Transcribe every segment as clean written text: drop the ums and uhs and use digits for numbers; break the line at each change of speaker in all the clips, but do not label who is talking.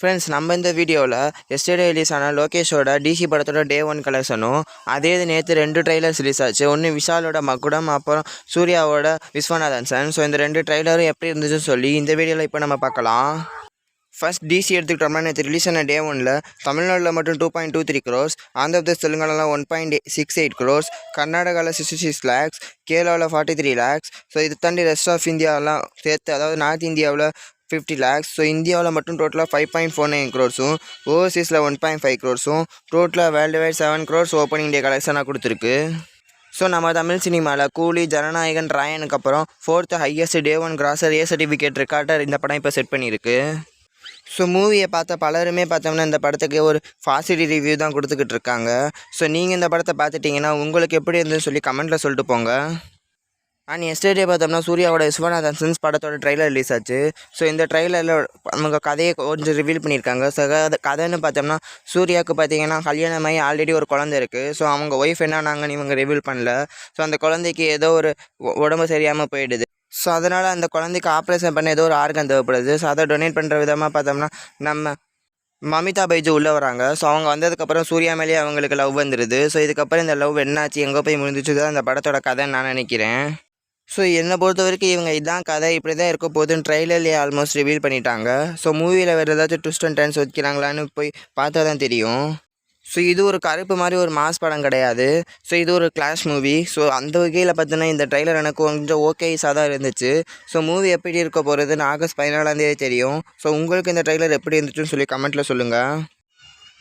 Friends, நம்ம இந்த வீடியோவில் எஸ்டர்டே ரிலீஸ் ஆன லோகேஷோட டிசி படத்தோட டே 1 கலெக்ஷனும், அதே இது நேற்று 2 ட்ரைலர்ஸ் ரிலீஸ் ஆச்சு. ஒன்று விஷாலோட மகுடம், அப்புறம் சூர்யாவோட விஸ்வநாதன் சன். ஸோ இந்த 2 ட்ரைலரும் எப்படி இருந்துச்சுன்னு சொல்லி இந்த வீடியோவில் இப்போ நம்ம பார்க்கலாம். ஃபர்ஸ்ட் டிசி எடுத்துக்கிட்டோம்னா நேற்று ரிலீஸ் ஆன டே 1ல் தமிழ்நாட்டில் மட்டும் 2.23 crores, ஆந்திர பிரதேஷ் தெலுங்கானாவில் 1.68 crores, கர்நாடகாவில் 66 lakhs, கேரளாவில் 43 lakhs. ஸோ இது தாண்டி ரெஸ்ட் ஆஃப் இந்தியாவெலாம் சேர்த்து, அதாவது நார்த் இந்தியாவில் 50 lakhs. ஸோ இந்தியாவில் மட்டும் டோட்டலாக 5.49 crores-உம், ஓவர்சீஸில் 1.5 crores-உம், டோட்டலாக world wide 7 crores opening day கலெக்ஷனாக கொடுத்துருக்கு. ஸோ நம்ம தமிழ் சினிமாவில் கூலி, ஜனநாயகன், ராயனுக்கு அப்புறம் 4th highest day 1 கிராஸர் A certificate ரெக்கார்டை இந்த படம் இப்போ செட் பண்ணியிருக்கு. ஸோ மூவியை பார்த்த பலருமே பார்த்தோம்னா இந்த படத்துக்கு ஒரு பாசிட்டிவ் ரிவ்யூ தான் கொடுத்துக்கிட்டு இருக்காங்க. ஸோ நீங்கள் இந்த படத்தை பார்த்துட்டிங்கன்னா உங்களுக்கு எப்படி இருந்துன்னு சொல்லி கமெண்ட்டில் சொல்லிட்டு போங்க. அண்ட் எஸ்டர்டே பார்த்தோம்னா சூர்யாவோட விஸ்வநாதன் சன்ஸ் படத்தோட ட்ரைலர் ரிலீஸ் ஆச்சு. ஸோ இந்த ட்ரைலரில் அவங்க கதையை கொஞ்சம் ரிவீல் பண்ணியிருக்காங்க. ஸோ கதைன்னு பார்த்தோம்னா சூர்யாவுக்கு பார்த்தீங்கன்னா கல்யாணமாகி ஆல்ரெடி ஒரு குழந்தை இருக்குது. ஸோ அவங்க ஒய்ஃப் என்னானாங்கன்னு இவங்க ரிவீல் பண்ணல. ஸோ அந்த குழந்தைக்கு ஏதோ ஒரு உடம்பு சரியாமல் போயிடுது. ஸோ அதனால் அந்த குழந்தைக்கு ஆப்ரேஷன் பண்ண ஏதோ ஒரு ஆர்கன் தேவைப்படுது. ஸோ அதை டொனேட் பண்ணுற விதமாக பார்த்தோம்னா நம்ம மமிதா பைஜு உள்ளே வராங்க. ஸோ அவங்க வந்ததுக்கப்புறம் சூர்யா மேலேயே அவங்களுக்கு லவ் வந்துடுது. ஸோ இதுக்கப்புறம் இந்த லவ் என்னாச்சு, எங்கே போய் முடிஞ்சிச்சு தான் அந்த படத்தோட கதைன்னு நான் நினைக்கிறேன். ஸோ என்னை பொறுத்த வரைக்கும் இவங்க இதான் கதை, இப்படி தான் இருக்க போகுதுன்னு ட்ரைலர்லேயே ஆல்மோஸ்ட் ரிவீல் பண்ணிட்டாங்க. ஸோ மூவியில் வேறு ஏதாச்சும் ட்விஸ்ட் அண்ட் டர்ன்ஸ் வைக்கிறாங்களான்னு போய் பார்த்தா தான் தெரியும். ஸோ இது ஒரு கருப்பு மாதிரி ஒரு மாஸ் படம் கிடையாது. ஸோ இது ஒரு கிளாஷ் மூவி. ஸோ அந்த வகையில் பார்த்தீங்கன்னா இந்த ட்ரைலர் எனக்கு கொஞ்சம் ஓகேஸாக தான் இருந்துச்சு. ஸோ மூவி எப்படி இருக்க போகிறதுன்னு ஆகஸ்ட் 14 தெரியும். ஸோ உங்களுக்கு இந்த ட்ரைலர் எப்படி இருந்துச்சுன்னு சொல்லி கமெண்ட்டில் சொல்லுங்கள்.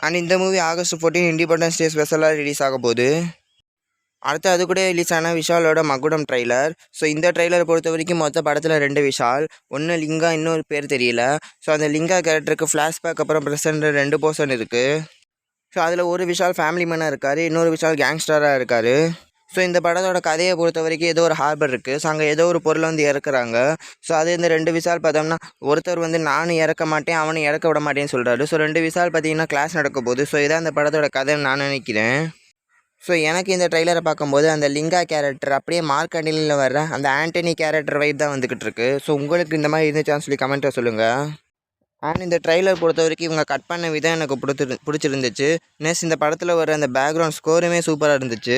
அண்ட் இந்த மூவி ஆகஸ்ட் 14 இண்டிபெண்டன்ஸ் டே ஸ்பெஷலாக ரிலீஸ் ஆக போகுது. அடுத்து அது கூட ரிலீஸ் ஆன விஷாலோட மகுடம் ட்ரைலர். ஸோ இந்த ட்ரைலர் பொறுத்த வரைக்கும் மொத்த படத்தில் 2 விஷால், ஒன்று லிங்கா, இன்னொரு பேர் தெரியல. ஸோ அந்த லிங்கா கேரக்டருக்கு ஃப்ளாஷ்பேக் அப்புறம் ப்ரெசென்ட் 2 போர்ஷன் இருக்குது. ஸோ அதில் ஒரு விஷால் ஃபேமிலி மேனாக இருக்கார், இன்னொரு விஷால் கேங்ஸ்டராக இருக்கார். ஸோ இந்த படத்தோட கதையை பொறுத்த வரைக்கும் ஏதோ ஒரு ஹார்பர் இருக்குது. ஸோ அங்கே ஏதோ ஒரு பொருளை வந்து இறக்குறாங்க. ஸோ அது இந்த 2 விஷால் பார்த்தோம்னா ஒருத்தர் வந்து நானும் இறக்க மாட்டேன், அவனை இறக்க விட மாட்டேன்னு சொல்கிறாரு. ஸோ 2 விஷால் பார்த்தீங்கன்னா கிளாஸ் நடக்க போகுது. ஸோ இதான் இந்த படத்தோட கதைன்னு நான் நினைக்கிறேன். ஸோ எனக்கு இந்த ட்ரைலரை பார்க்கும்போது அந்த லிங்கா கேரக்டர் அப்படியே மார்க் அண்டிலில் வர்ற அந்த ஆண்டனி கேரக்டர் வைப் தான் வந்துக்கிட்டு இருக்கு. ஸோ உங்களுக்கு இந்த மாதிரி இருந்துச்சான்னு சொல்லி கமெண்ட்டில் சொல்லுங்கள். அண்ட் இந்த ட்ரைலர் பொறுத்த வரைக்கும் இவங்க கட் பண்ண விதம் எனக்கு பிடிச்சிருந்துச்சு. நெக்ஸ்ட் இந்த படத்தில் வர அந்த பேக்ரவுண்ட் ஸ்கோருமே சூப்பராக இருந்துச்சு.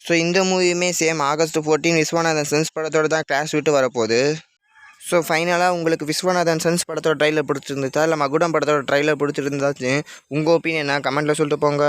ஸோ இந்த மூவியுமே சேம் ஆகஸ்ட் 14 விஸ்வநாதன் சன்ஸ் படத்தோட தான் கிளாஷ் விட்டு வரப்போகுது. ஸோ ஃபைனலாக உங்களுக்கு விஸ்வநாதன் சன்ஸ் படத்தோட ட்ரைலர் பிடிச்சிருந்துச்சா, இல்லை மகுடம் படத்தோட ட்ரைலர் பிடிச்சிருந்தாச்சு உங்கள் ஒப்பீனியன் கமெண்ட்டில் சொல்லிட்டு போங்க.